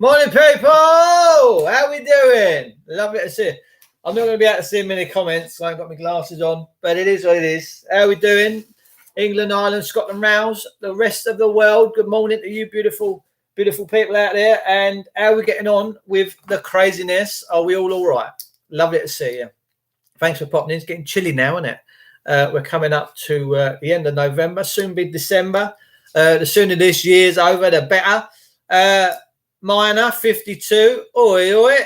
Morning, people. How we doing? Lovely to see you. I'm not going to be able to see many comments. I haven't got my glasses on, but it is what it is. How we doing? England, Ireland, Scotland, Wales, the rest of the world. Good morning to you, beautiful, beautiful people out there. And how are we getting on with the craziness? Are we all right? Lovely to see you. Thanks for popping in. It's getting chilly now, isn't it? We're coming up to the end of November, soon be December. The sooner this year's over, the better. Minor 52. Oi, oi.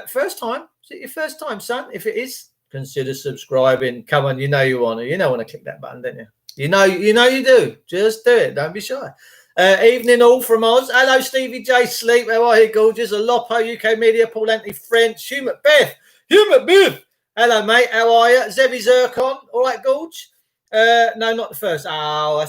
First time? Is it your first time, son? If it is, consider subscribing. Come on, you know you want to. You know want to click that button, don't you? You know you do. Just do it. Don't be shy. Evening all from Oz. Hello, Stevie J. Sleep. How are you, gorgeous? Alopo, UK Media, Paul Anthony French, Hugh Macbeth. Hugh Macbeth. Hello, mate. How are you? Zevi Zircon. All right, Gorge? No, not the first. Oh,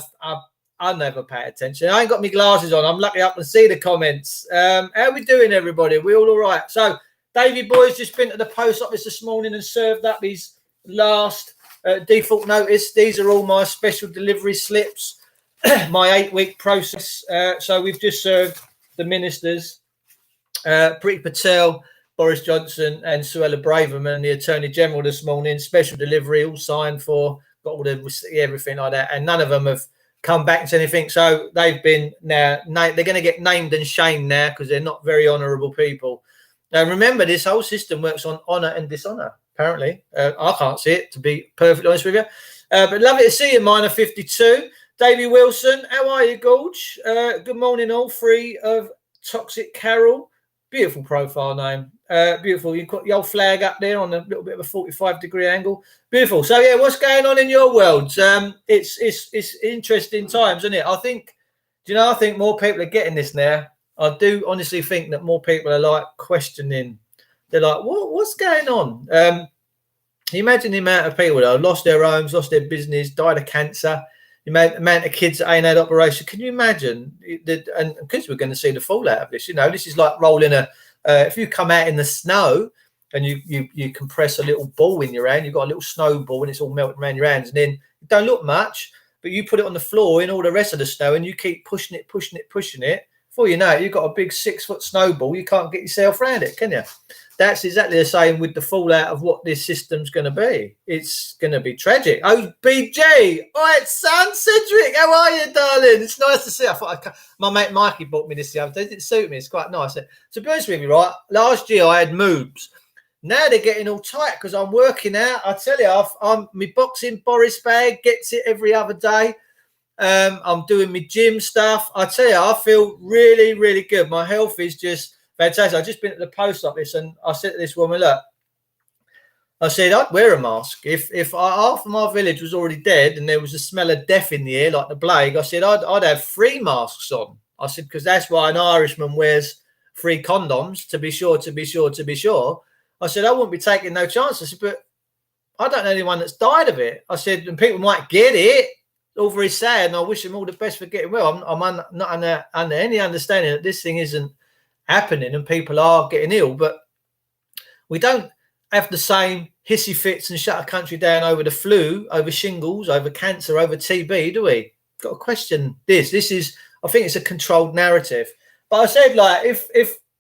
I never pay attention. I ain't got my glasses on. I'm lucky I can see the comments. How we doing, everybody? We all right? So, Davey Boy's just been to the post office this morning and served up his last default notice. These are all my special delivery slips, my 8-week process. So, we've just served the ministers, Priti Patel, Boris Johnson and Suella Braverman, the Attorney General, this morning. Special delivery, all signed for, got all the everything like that. And none of them have come back to anything. So they've been now, they're going to get named and shamed now because they're not very honourable people. Now, remember, this whole system works on honour and dishonour, apparently. I can't see it, to be perfectly honest with you. But lovely to see you, Minor 52. Davey Wilson, how are you, Gorge? Good morning, all. Free of Toxic Carol. Beautiful profile name. Beautiful. You've got the old flag up there on a little bit of a 45-degree angle. Beautiful. So, yeah, what's going on in your world? It's interesting times, isn't it? I think more people are getting this now. I do honestly think that more people are, like, questioning. They're like, what's going on? You imagine the amount of people that have lost their homes, lost their business, died of cancer. The amount of kids that ain't had operation. Can you imagine? And because we're going to see the fallout of this, this is like rolling if you come out in the snow and you compress a little ball in your hand, you've got a little snowball and it's all melting around your hands, and then it don't look much, but you put it on the floor in all the rest of the snow and you keep pushing it. Before you know it, you've got a big 6-foot snowball. You can't get yourself around it, can you? That's exactly the same with the fallout of what this system's going to be. It's going to be tragic. Oh, BJ. All right, son. Cedric, how are you, darling? It's nice to see you. I thought my mate Mikey bought me this the other day. It didn't suit me. It's quite nice. To be honest with you, right, last year I had moobs. Now they're getting all tight because I'm working out. I tell you, I'm my boxing Boris bag gets it every other day. I'm doing my gym stuff. I tell you, I feel really, really good. My health is just fantastic. I've just been at the post office and I said to this woman, look, I said, I'd wear a mask. If half of my village was already dead and there was a smell of death in the air, like the plague, I said, I'd have 3 masks on. I said, because that's why an Irishman wears 3 condoms, to be sure. I said, I wouldn't be taking no chances. I said, but I don't know anyone that's died of it. I said, and people might get it. All very sad, and I wish them all the best for getting well. I'm not under any understanding that this thing isn't happening and people are getting ill, but we don't have the same hissy fits and shut a country down over the flu, over shingles, over cancer, over TB, do we? Got to question this. I think it's a controlled narrative. But I said, like, if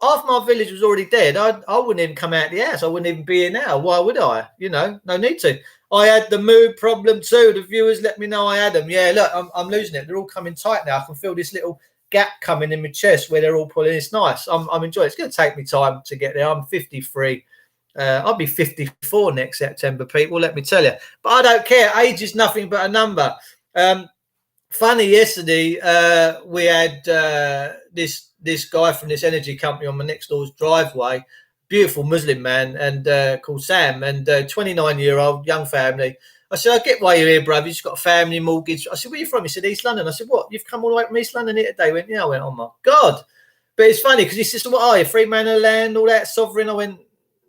half my village was already dead, I wouldn't even come out of the house. I wouldn't even be here now. Why would I? No need to. I had the mood problem too. The viewers let me know I had them. Yeah, look, I'm losing it. They're all coming tight now. I can feel this little gap coming in my chest where they're all pulling. It's nice. I'm enjoying it. It's going to take me time to get there. I'm 53. I'll be 54 next September, people, let me tell you. But I don't care. Age is nothing but a number. Funny, yesterday we had this guy from this energy company on my next door's driveway. Beautiful Muslim man and called Sam, and 29-year-old young family. I said, I get why you're here, bruv. You've just got a family mortgage. I said, where are you from? He said, East London. I said, what? You've come all the way from East London here today? He went, yeah. I went, oh my God. But it's funny because he said, so what are you? Free man of the land, all that, sovereign? I went,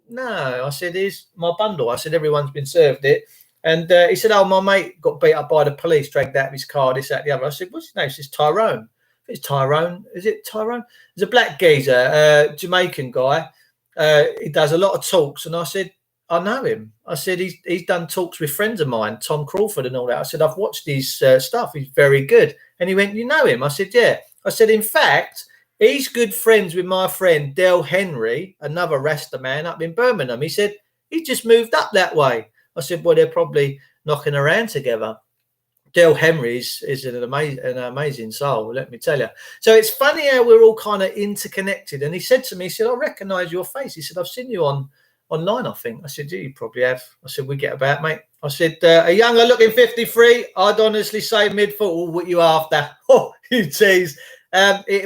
no. I said, here's my bundle. I said, everyone's been served it. And he said, oh, my mate got beat up by the police, dragged out of his car, this, that, the other. I said, what's his name? He says, Tyrone. It's Tyrone. Is it Tyrone? He's a black geezer, Jamaican guy. He does a lot of talks. And I said, I know him. I said, he's done talks with friends of mine, Tom Crawford and all that. I said, I've watched his stuff. He's very good. And he went, you know him? I said, yeah. I said, in fact, He's good friends with my friend Del Henry, another Rasta man up in Birmingham. He said he just moved up that way. I said, well, they're probably knocking around together. Del Henry is an amazing soul, let me tell you. So it's funny how we're all kind of interconnected. And he said to me, he said, I recognise your face. He said, I've seen you online, I think. I said, yeah, you probably have. I said, we get about, mate. I said, a younger looking 53, I'd honestly say mid-football, what you after? Oh, you tease.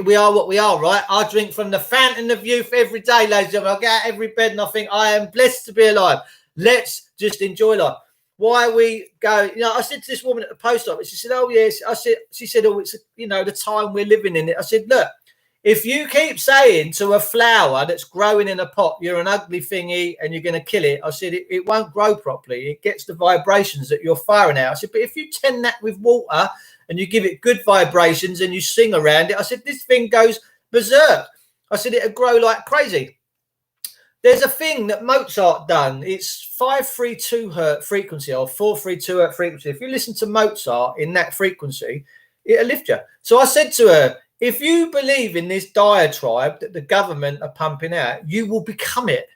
We are what we are, right? I drink from the fountain of youth every day, ladies and gentlemen. I get out every bed and I think I am blessed to be alive. Let's just enjoy life. Why we go, I said to this woman at the post office, she said, oh, yes. She said, oh, it's, the time we're living in it. I said, look, if you keep saying to a flower that's growing in a pot, you're an ugly thingy and you're going to kill it, I said, it won't grow properly. It gets the vibrations that you're firing out. I said, but if you tend that with water and you give it good vibrations and you sing around it, I said, this thing goes berserk. I said, it'll grow like crazy. There's a thing that Mozart done. It's 532 hertz frequency or 432 hertz frequency. If you listen to Mozart in that frequency, it'll lift you. So I said to her, if you believe in this diatribe that the government are pumping out, you will become it.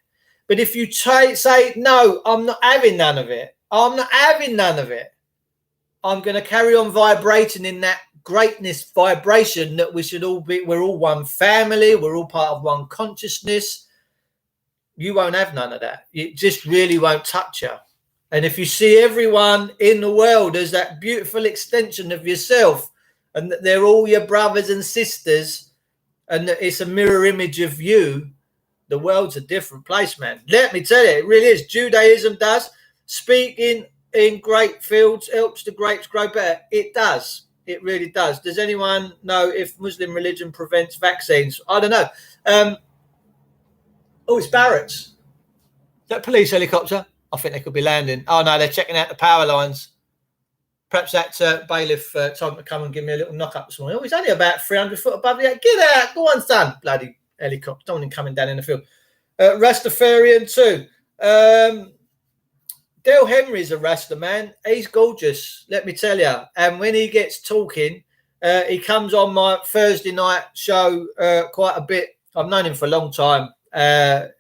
But if you say, no, I'm not having none of it. I'm not having none of it. I'm going to carry on vibrating in that greatness vibration that we should all be. We're all one family. We're all part of one consciousness. You won't have none of that. It just really won't touch you. And if you see everyone in the world as that beautiful extension of yourself and that they're all your brothers and sisters and that it's a mirror image of you, the world's a different place, man. Let me tell you, it really is. Judaism does. Speaking in grape fields helps the grapes grow better. It does. It really does. Does anyone know if Muslim religion prevents vaccines? I don't know. Oh, it's Barrett's. That police helicopter? I think they could be landing. Oh, no, they're checking out the power lines. Perhaps that bailiff told him to come and give me a little knock up this morning. Oh, he's only about 300 foot above the air. Get out. Go on, son. Bloody helicopter. Don't want him coming down in the field. Rastafarian too. Del Henry's a Rasta man. He's gorgeous, let me tell you. And when he gets talking, he comes on my Thursday night show quite a bit. I've known him for a long time.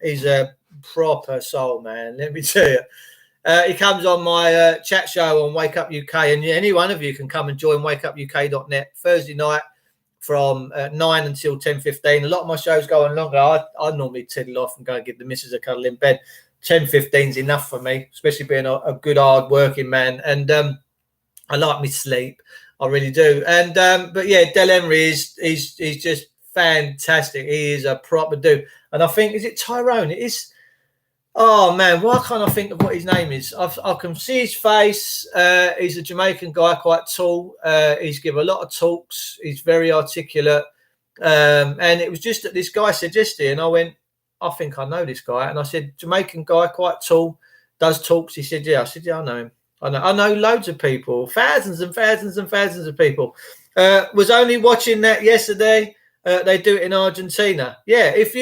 He's a proper soul, man. Let me tell you. He comes on my chat show on Wake Up UK, and any one of you can come and join wakeupuk.net Thursday night from 9 until 10:15. A lot of my shows go on longer. I normally tiddle off and go and give the missus a cuddle in bed. 10:15 is enough for me, especially being a good, hard working man. And I like me sleep. I really do. And but yeah, Del Henry he's just fantastic. He is a proper dude. And I think, is it Tyrone? It is. Oh man, why can't I think of what his name is? I can see his face. He's a Jamaican guy, quite tall. He's given a lot of talks. He's very articulate. And it was just that this guy suggested, and I went, I think I know this guy. And I said, Jamaican guy, quite tall, does talks. He said, yeah. I said, yeah, I know him. I know loads of people, thousands and thousands and thousands of people. Was only watching that yesterday. They do it in Argentina. Yeah, if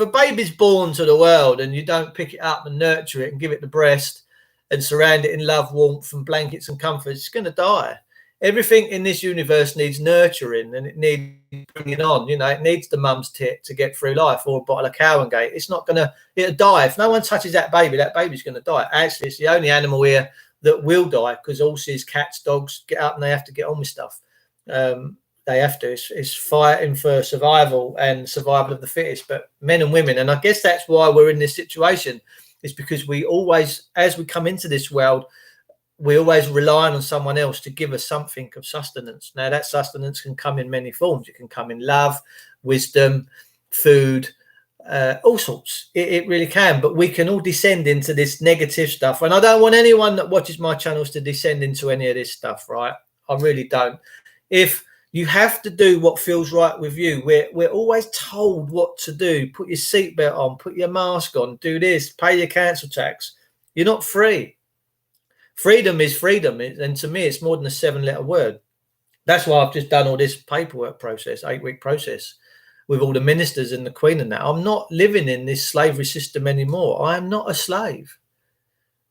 a baby's born to the world and you don't pick it up and nurture it and give it the breast and surround it in love, warmth and blankets and comfort, it's going to die. Everything in this universe needs nurturing and it needs bringing on. It needs the mum's tit to get through life, or a bottle of Cowangate. It's not going to, it'll die. If no one touches that baby's going to die. Actually, it's the only animal here that will die, because horses, cats, dogs get up and they have to get on with stuff. They have to. It's fighting for survival and survival of the fittest. But men and women, and I guess that's why we're in this situation, is because we always, as we come into this world, we always rely on someone else to give us something of sustenance. Now, that sustenance can come in many forms. It can come in love, wisdom, food, all sorts. It really can. But we can all descend into this negative stuff. And I don't want anyone that watches my channels to descend into any of this stuff, right? I really don't. If you have to do what feels right with you, we're always told what to do. Put your seatbelt on, put your mask on, do this, pay your council tax. You're not free. Freedom is freedom. And to me, it's more than a 7-letter word. That's why I've just done all this paperwork process, 8-week process with all the ministers and the Queen and that. I'm not living in this slavery system anymore. I am not a slave.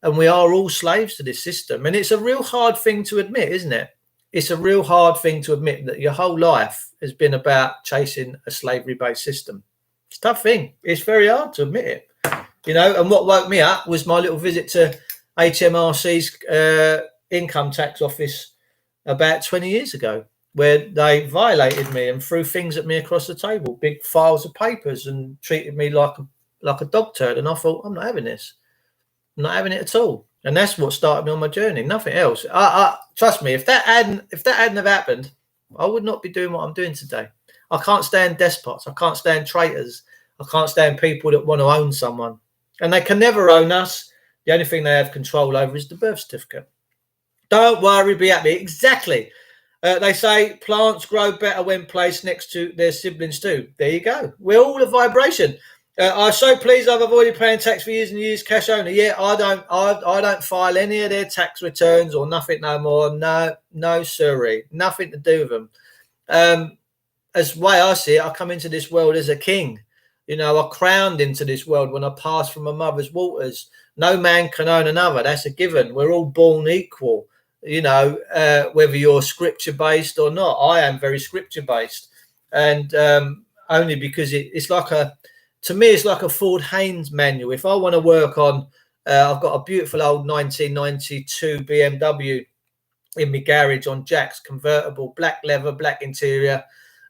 And we are all slaves to this system. And it's a real hard thing to admit, isn't it? it's a real hard thing to admit that your whole life has been about chasing a slavery-based system. It's a tough thing. It's very hard to admit it, and what woke me up was my little visit to HMRC's income tax office about 20 years ago, where they violated me and threw things at me across the table, big files of papers, and treated me like a dog turd. And I thought, I'm not having this. I'm not having it at all. And that's what started me on my journey. Nothing else. I trust me. If that hadn't have happened, I would not be doing what I'm doing today. I can't stand despots. I can't stand traitors. I can't stand people that want to own someone, and they can never own us. The only thing they have control over is the birth certificate. Don't worry, be happy. Exactly. They say plants grow better when placed next to their siblings too. There you go. We're all a vibration. I'm so pleased I've avoided paying tax for years and years, cash only. Yeah, I don't file any of their tax returns or nothing no more. No, sirree. Nothing to do with them. As the way I see it, I come into this world as a king. I crowned into this world when I passed from my mother's waters. No man can own another. That's a given. We're all born equal. Whether you're scripture-based or not. I am very scripture-based. And only because it's like to me, it's like a Ford Haynes manual. If I want to work on, I've got a beautiful old 1992 BMW in my garage on jacks, convertible, black leather, black interior,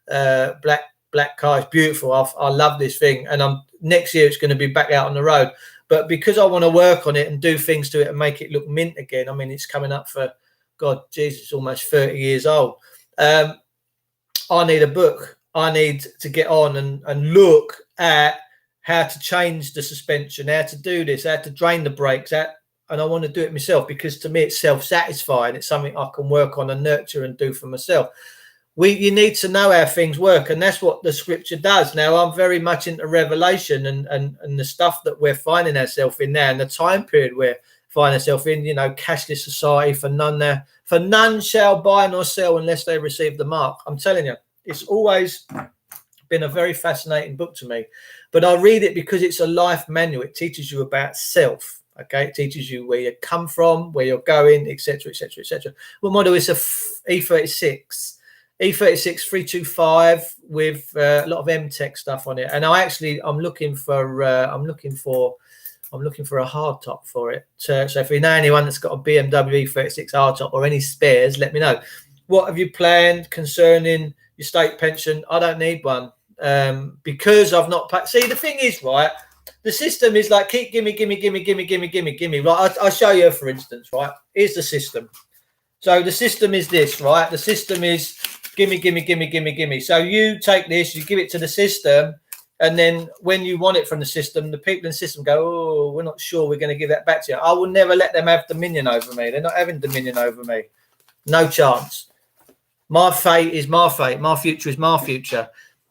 black car. It's beautiful. I love this thing. And next year it's going to be back out on the road. But because I want to work on it and do things to it and make it look mint again, I mean, it's coming up for, God, Jesus, it's almost 30 years old. I need a book. I need to get on and look at how to change the suspension, how to do this, how to drain the brakes, and I want to do it myself because to me it's self-satisfying. It's something I can work on and nurture and do for myself. You need to know how things work, and that's what the scripture does. Now, I'm very much into Revelation and the stuff that we're finding ourselves in now, and the time period we're finding ourselves in. Cashless society, for none shall buy nor sell unless they receive the mark. I'm telling you, it's always been a very fascinating book to me, but I read it because it's a life manual. It teaches you about self. Okay, it teaches you where you come from, where you're going, etc., etc., etc. What model is a E36? E36 325 with a lot of M-Tech stuff on it, and I'm looking for a hard top for it. So if you know anyone that's got a BMW E36 hard top or any spares, let me know. What have you planned concerning your state pension? I don't need one because I've not paid. See, the thing is, right, the system is like keep gimme. Right, I'll show you, for instance, right, here's the system. So the system is this, right? The system is gimme. So you take this, you give it to the system, and then when you want it from the system, the people in the system go, oh, we're not sure we're going to give that back to you. I will never let them have dominion over me. They're not having dominion over me. No chance. My fate is my fate. My future is my future.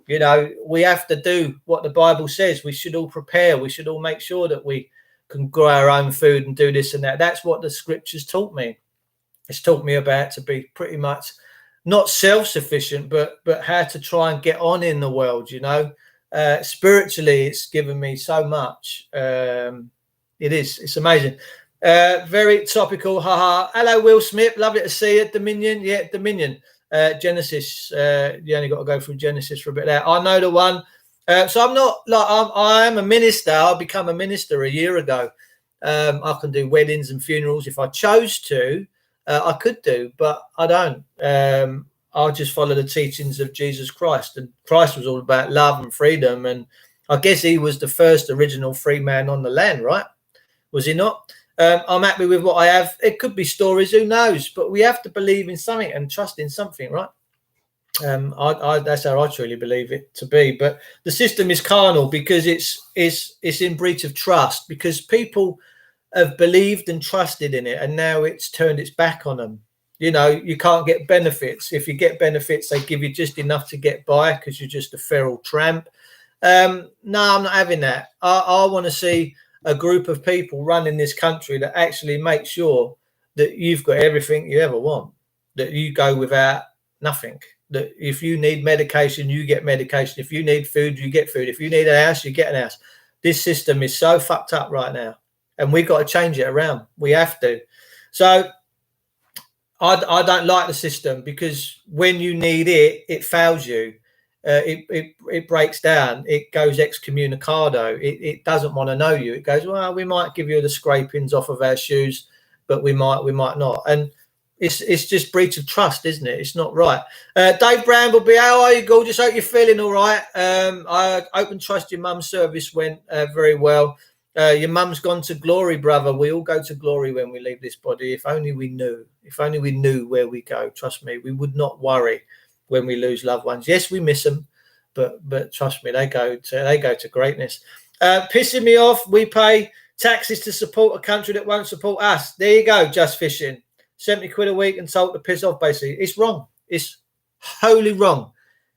We have to do what the Bible says. We should all prepare. We should all make sure that we can grow our own food and do this and that. That's what the scriptures taught me. It's taught me about to be pretty much not self-sufficient, but how to try and get on in the world, spiritually, it's given me so much. It's amazing. Very topical. Haha. Hello, Will Smith. Lovely to see you. Dominion. Yeah, Dominion. Genesis. You only got to go through Genesis for a bit there. I know the one. So I'm not like I am a minister. I become a minister a year ago. I can do weddings and funerals if I chose to. I could do, but I don't. I'll just follow the teachings of Jesus Christ. And Christ was all about love and freedom. And I guess he was the first original free man on the land, right? Was he not? I'm happy with what I have. It could be stories, who knows? But we have to believe in something and trust in something, right? That's how I truly believe it to be. But the system is carnal because it's in breach of trust, because people have believed and trusted in it, and now it's turned its back on them. You can't get benefits. If you get benefits, they give you just enough to get by because you're just a feral tramp. No, I'm not having that. I want to see a group of people running this country that actually make sure that you've got everything you ever want, that you go without nothing, that if you need medication, you get medication. If you need food, you get food. If you need a house, you get an house. This system is so fucked up right now, and we've got to change it around. We have to. So I don't like the system, because when you need it, it fails you. It breaks down. It goes excommunicado. It doesn't want to know you. It goes, well, we might give you the scrapings off of our shoes, but we might not. And it's just breach of trust, isn't it? It's not right. Dave Brambleby, how are you, gorgeous? Hope you're feeling all right. I hope and trust your mum's service went very well. Your mum's gone to glory, brother. We all go to glory when we leave this body. If only we knew. If only we knew where we go. Trust me, we would not worry when we lose loved ones. Yes, we miss them, but trust me, they go to greatness. Pissing me off. We pay taxes to support a country that won't support us. There you go. Just fishing. 70 quid a week and told to piss off. Basically, it's wrong. It's wholly wrong.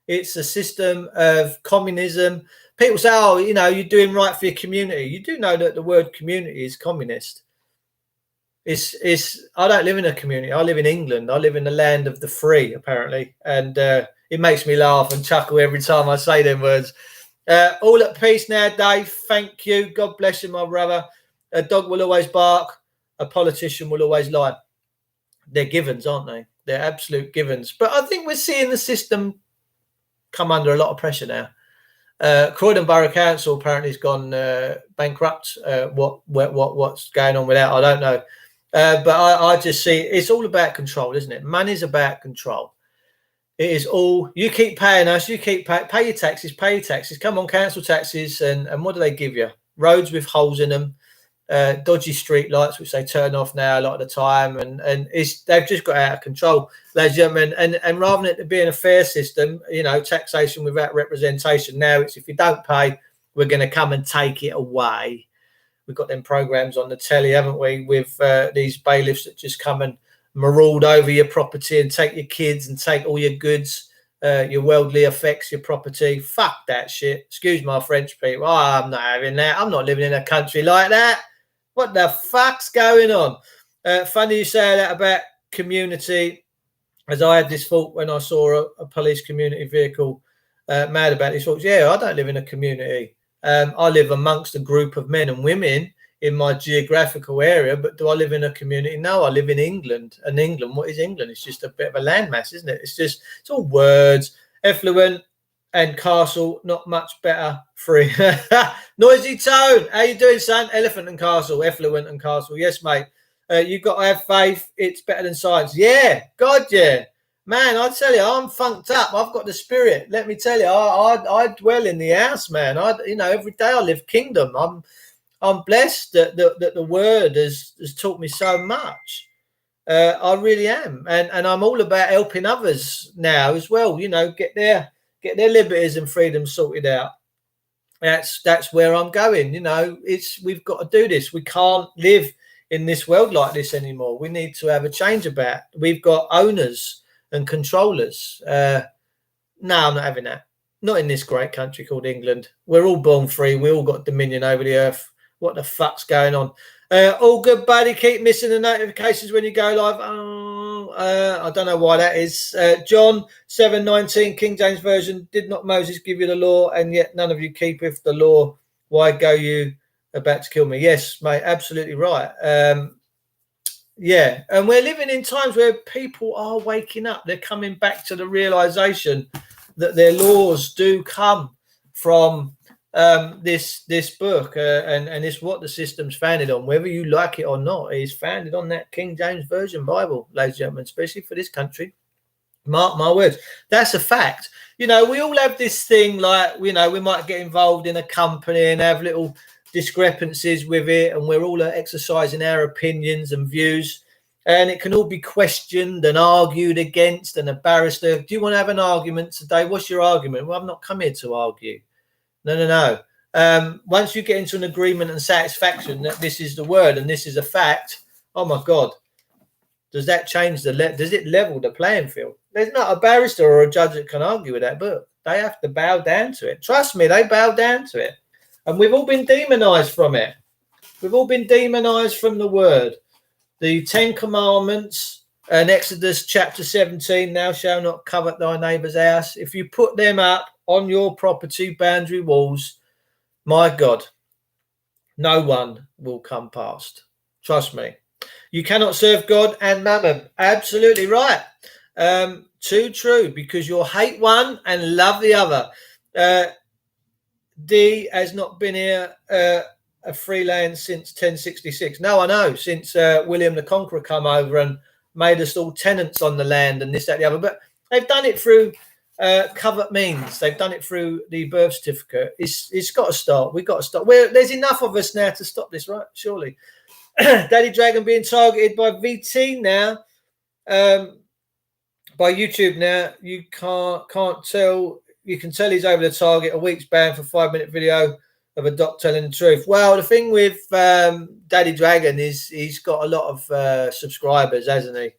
It's a system of communism. People say, oh, you know, you're doing right for your community. You do know that the word community is communist. I don't live in a community. I live in England. I live in the land of the free, apparently. And it makes me laugh and chuckle every time I say them words. All at peace now, Dave. Thank you. God bless you, my brother. A dog will always bark. A politician will always lie. They're givens, aren't they? They're absolute givens. But I think we're seeing the system come under a lot of pressure now. Croydon Borough Council apparently has gone bankrupt. What's going on with that, I don't know. But I just see it's all about control, isn't it? Money's about control. It is all, you keep paying us, you keep pay your taxes, come on, council taxes, and what do they give you? Roads with holes in them, dodgy street lights, which they turn off now a lot of the time, and they've just got out of control, ladies and gentlemen. And rather than it being a fair system, you know, taxation without representation, now it's, if you don't pay, we're going to come and take it away. We've got them programs on the telly, haven't we, with these bailiffs that just come and maraud over your property and take your kids and take all your goods, your worldly effects, your property. Fuck that shit. Excuse my French people. Oh, I'm not having that. I'm not living in a country like that. What the fuck's going on? Funny you say that about community, as I had this thought when I saw a police community vehicle mad about these thoughts. Yeah, I don't live in a community. I live amongst a group of men and women in my geographical area, but do I live in a community? No, I live in England. And England, what is England? It's just a bit of a landmass, isn't it? It's all words. Effluent and castle, not much better. Free. Noisy Tone, how you doing, son? Elephant and castle, effluent and castle. Yes, mate. You've got to have faith. It's better than science. Yeah, God, yeah. Man, I tell you, I'm funked up. I've got the spirit. Let me tell you, I dwell in the house, man. Every day I live kingdom. I'm blessed that the word has taught me so much. I really am, and I'm all about helping others now as well. You know, get their liberties and freedoms sorted out. That's where I'm going. You know, we've got to do this. We can't live in this world like this anymore. We need to have a change about. We've got owners and controllers. No, I'm not having that. Not in this great country called England. We're all born free. We all got dominion over the earth. What the fuck's going on? All good, buddy. Keep missing the notifications when you go live. I don't know why that is. John 7:19, King James Version. Did not Moses give you the law, and yet none of you keepeth the law? Why go you about to kill me? Yes, mate, absolutely right. Yeah, and we're living in times where people are waking up. They're coming back to the realization that their laws do come from this book, and it's what the system's founded on, whether you like it or not. It's founded on that King James Version Bible, ladies and gentlemen, especially for this country. Mark my words, that's a fact. You know, we all have this thing, like, you know, we might get involved in a company and have little discrepancies with it, and we're all exercising our opinions and views, and it can all be questioned and argued against. And a barrister, do you want to have an argument today? What's your argument? Well, I've not come here to argue. No. Once you get into an agreement and satisfaction that this is the word and this is a fact, oh my God, does that change does it level the playing field? There's not a barrister or a judge that can argue with that book. They have to bow down to it. Trust me, they bow down to it. And we've all been demonized from it. We've all been demonized from the word. The 10 Commandments and Exodus chapter 17, thou shalt not covet thy neighbour's house. If you put them up on your property boundary walls, my God, no one will come past. Trust me. You cannot serve God and mammon. Absolutely right. Too true, because you'll hate one and love the other. D has not been here a free land since 1066. No, I know, since William the Conqueror come over and made us all tenants on the land and this, that, the other. But they've done it through covert means. They've done it through the birth certificate. It's got to stop. We've got to stop. There's enough of us now to stop this, right? Surely. Daddy Dragon being targeted by VT now, by YouTube now. You can't tell. You can tell he's over the target. A week's ban for 5-minute video of a doc telling the truth. Well, the thing with Daddy Dragon is he's got a lot of subscribers, hasn't he?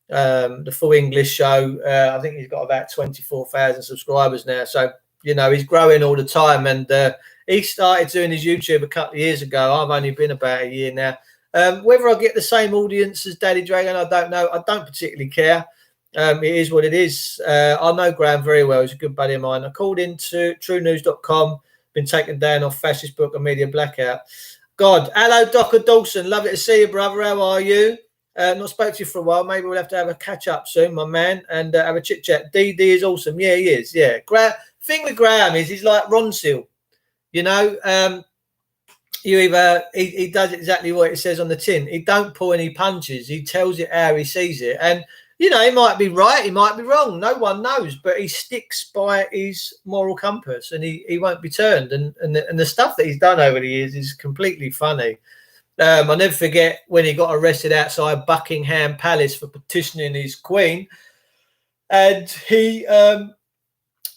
The Full English Show, I think he's got about 24,000 subscribers now. So, you know, he's growing all the time. And he started doing his YouTube a couple of years ago. I've only been about a year now. Whether I get the same audience as Daddy Dragon, I don't know. I don't particularly care. It is what it is. I know Graham very well. He's a good buddy of mine. I called into truenews.com, been taken down off fascist book and media blackout. God, hello, Docker Dawson. Lovely to see you, brother. How are you? Not spoke to you for a while. Maybe we'll have to have a catch up soon, my man, and have a chit chat. DD is awesome. Yeah, he is. Yeah. Thing with Graham is he's like Ron Seal. You know, he does exactly what it says on the tin. He don't pull any punches. He tells it how he sees it. And, you know, he might be right, he might be wrong. No one knows, but he sticks by his moral compass and he won't be turned. And the stuff that he's done over the years is completely funny. I'll never forget when he got arrested outside Buckingham Palace for petitioning his queen. And he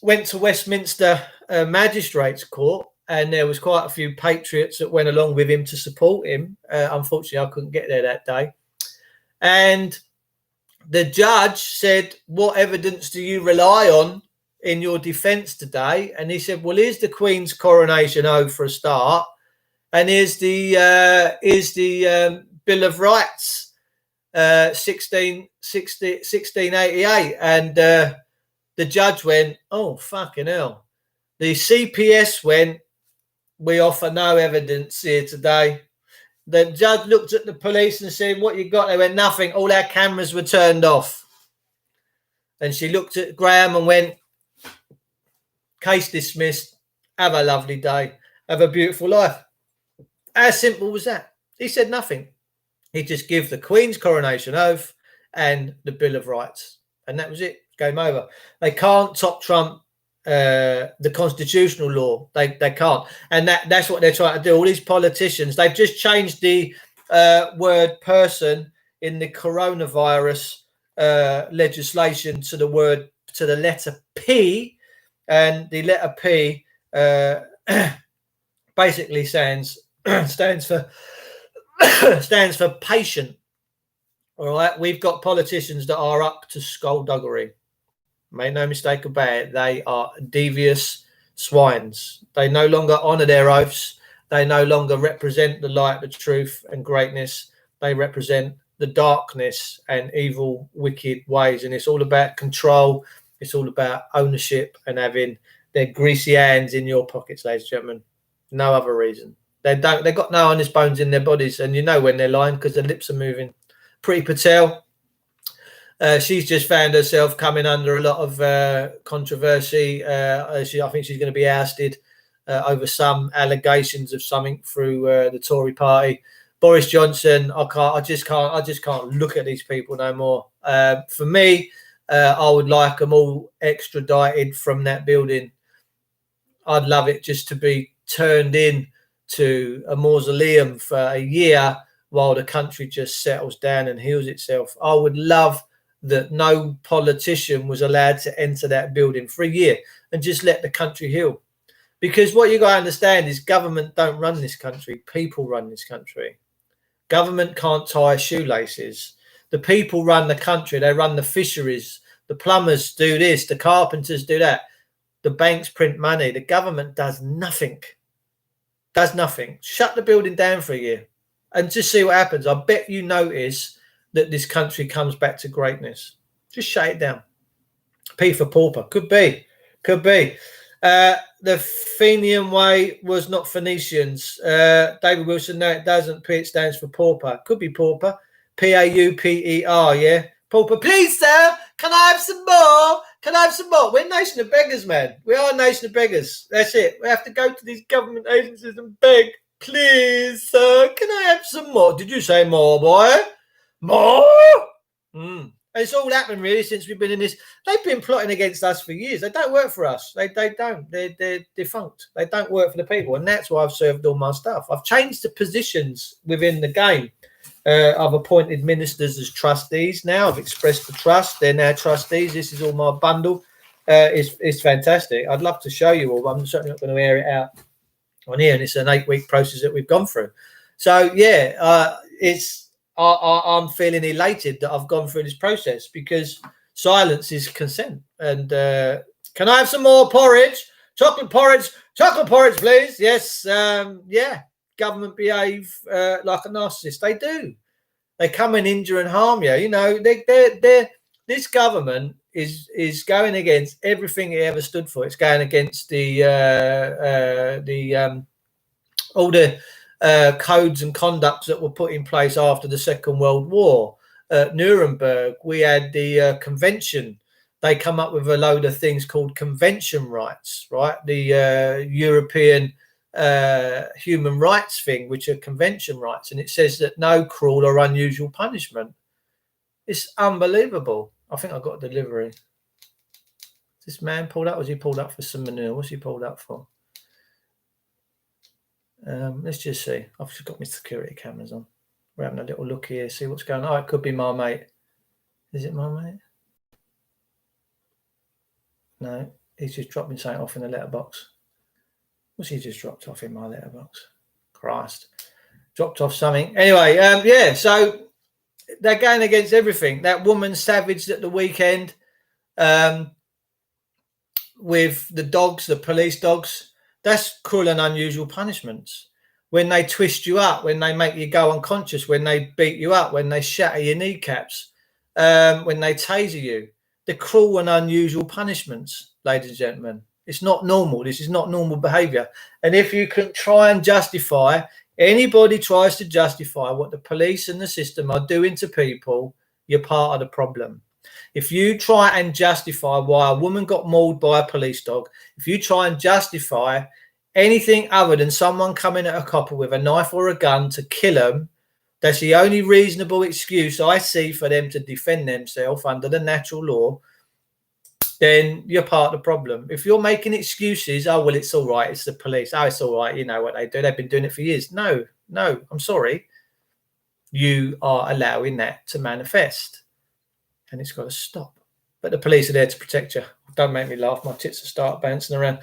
went to Westminster Magistrates Court. And there was quite a few patriots that went along with him to support him. Unfortunately, I couldn't get there that day. And the judge said, what evidence do you rely on in your defence today? And he said, well, here's the Queen's coronation oath for a start. And here's the Bill of Rights, 1688. And the judge went, oh, fucking hell. The CPS went, we offer no evidence here today. The judge looked at the police and said, what you got? They went, nothing. All our cameras were turned off. And she looked at Graham and went, case dismissed. Have a lovely day. Have a beautiful life. How simple was that? He said nothing. He just gave the Queen's coronation oath and the Bill of Rights. And that was it. Game over. They can't top trump the constitutional law. They can't. And that's what they're trying to do. All these politicians, they've just changed the word person in the coronavirus legislation to the letter P. And the letter P basically stands for patient. All right, we've got politicians that are up to skullduggery. Make no mistake about it, they are devious swines. They no longer honour their oaths. They no longer represent the light, the truth and greatness. They represent the darkness and evil, wicked ways. And it's all about control. It's all about ownership and having their greasy hands in your pockets, ladies and gentlemen. No other reason. They've got no honest bones in their bodies. And you know when they're lying because their lips are moving. Priti Patel. She's just found herself coming under a lot of controversy. I think she's going to be ousted over some allegations of something through the Tory party. Boris Johnson, I just can't look at these people no more. For me, I would like them all extradited from that building. I'd love it just to be turned in to a mausoleum for a year while the country just settles down and heals itself. I would love that no politician was allowed to enter that building for a year and just let the country heal. Because what you got to understand is government don't run this country. People run this country. Government can't tie shoelaces. The people run the country. They run the fisheries. The plumbers do this. The carpenters do that. The banks print money. The government does nothing. Does nothing. Shut the building down for a year and just see what happens. I bet you notice that this country comes back to greatness. Just shut it down. P for pauper. Could be. The Fenian way was not Phoenicians. David Wilson, no, it doesn't. P, it stands for pauper. Could be pauper. Pauper, yeah. Pauper, please, sir, can I have some more? Can I have some more? We're a nation of beggars, man. We are a nation of beggars. That's it. We have to go to these government agencies and beg. Please, sir, can I have some more? Did you say more, boy? More? It's all happened really since we've been in this. They've been plotting against us for years. They don't work for us. They don't. They're defunct. They don't work for the people, and that's why I've served all my stuff. I've changed the positions within the game. I've appointed ministers as trustees now. I've expressed the trust. They're now trustees. This is all my bundle. It's fantastic. I'd love to show you all, but I'm certainly not going to air it out on here. And it's an 8-week process that we've gone through. So yeah, I'm feeling elated that I've gone through this process, because silence is consent. And can I have some more porridge? Chocolate porridge, please. Yes. Yeah. Government behave like a narcissist. They do. They come and injure and harm you. You know, this government is going against everything it ever stood for. It's going against all the codes and conducts that were put in place after the Second World War. At Nuremberg, we had the convention. They come up with a load of things called convention rights, right? The European human rights thing, which are convention rights, and it says that no cruel or unusual punishment. It's unbelievable. I think I got a delivery. Is this man pulled up? Was he pulled up for some manure? What's he pulled up for? Let's just see. I've just got my security cameras on. We're having a little look here, see what's going on. Oh, it could be my mate. Is it my mate? No, he's just dropping something off in the letterbox. What's he just dropped off in my letterbox? Christ. Dropped off something. Anyway, yeah, so they're going against everything. That woman savaged at the weekend with the dogs, the police dogs. That's cruel and unusual punishments. When they twist you up, when they make you go unconscious, when they beat you up, when they shatter your kneecaps, when they taser you. The cruel and unusual punishments, ladies and gentlemen. It's not normal. This is not normal behavior. And if you can try and justify, anybody tries to justify what the police and the system are doing to people, you're part of the problem. If you try and justify why a woman got mauled by a police dog, if you try and justify anything other than someone coming at a copper with a knife or a gun to kill them, that's the only reasonable excuse I see for them to defend themselves under the natural law, then you're part of the problem. If you're making excuses, oh, well, it's all right, it's the police. Oh, it's all right, you know what they do. They've been doing it for years. No, I'm sorry. You are allowing that to manifest. And it's got to stop. But the police are there to protect you. Don't make me laugh. My tits will start bouncing around.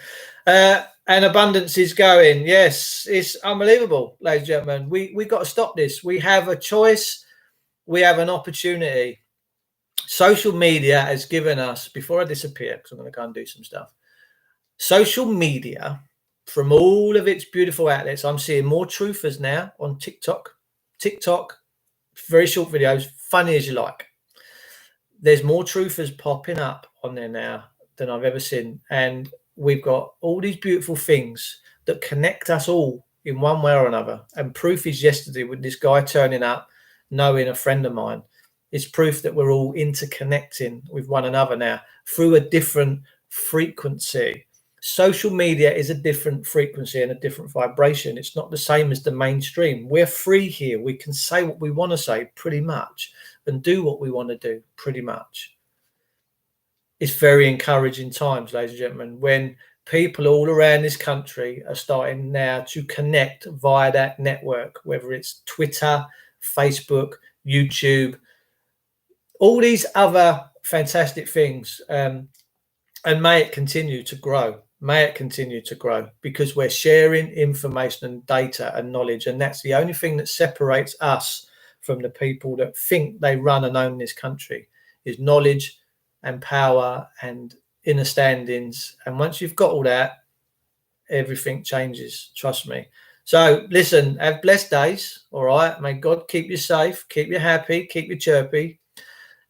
And abundance is going. Yes, it's unbelievable, ladies and gentlemen. We got to stop this. We have a choice. We have an opportunity. Social media has given us, before I disappear, because I'm going to go and do some stuff. Social media, from all of its beautiful outlets, I'm seeing more truthers now on TikTok. Very short videos, funny as you like. There's more truthers popping up on there now than I've ever seen. And we've got all these beautiful things that connect us all in one way or another. And proof is yesterday with this guy turning up, knowing a friend of mine. It's proof that we're all interconnecting with one another now through a different frequency. Social media is a different frequency and a different vibration. It's not the same as the mainstream. We're free here. We can say what we want to say pretty much and do what we want to do pretty much. It's very encouraging times, ladies and gentlemen, when people all around this country are starting now to connect via that network, whether it's Twitter, Facebook, YouTube, all these other fantastic things. And may it continue to grow. May it continue to grow, because we're sharing information and data and knowledge. And that's the only thing that separates us from the people that think they run and own this country, is knowledge and power and understandings. And once you've got all that, everything changes. Trust me. So listen, have blessed days. All right. May God keep you safe, keep you happy, keep you chirpy.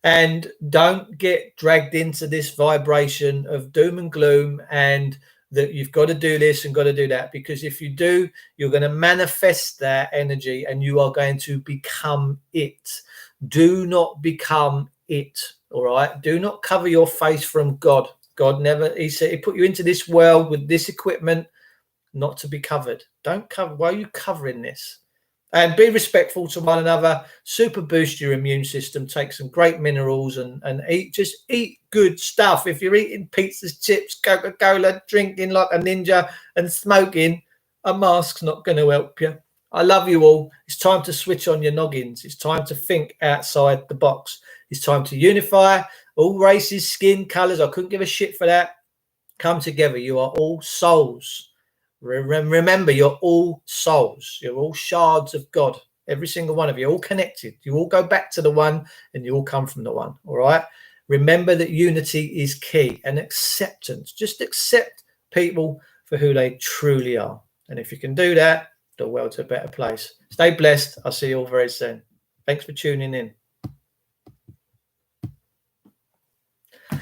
And don't get dragged into this vibration of doom and gloom and that you've got to do this and got to do that, because if you do, you're going to manifest that energy and you are going to become it. Do not become it. All right. Do not cover your face from God. God never, he said, he put you into this world with this equipment not to be covered. Don't cover. Why are you covering this? And be respectful to one another. Super boost your immune system. Take some great minerals and eat. Just eat good stuff. If you're eating pizzas, chips, Coca-Cola, drinking like a ninja and smoking, a mask's not going to help you. I love you all. It's time to switch on your noggins. It's time to think outside the box. It's time to unify all races, skin, colours. I couldn't give a shit for that. Come together. You are all souls. Remember, you're all souls. You're all shards of God. Every single one of you, all connected. You all go back to the one and you all come from the one. All right. Remember that unity is key, and acceptance. Just accept people for who they truly are. And if you can do that, the world's a better place. Stay blessed. I'll see you all very soon. Thanks for tuning in.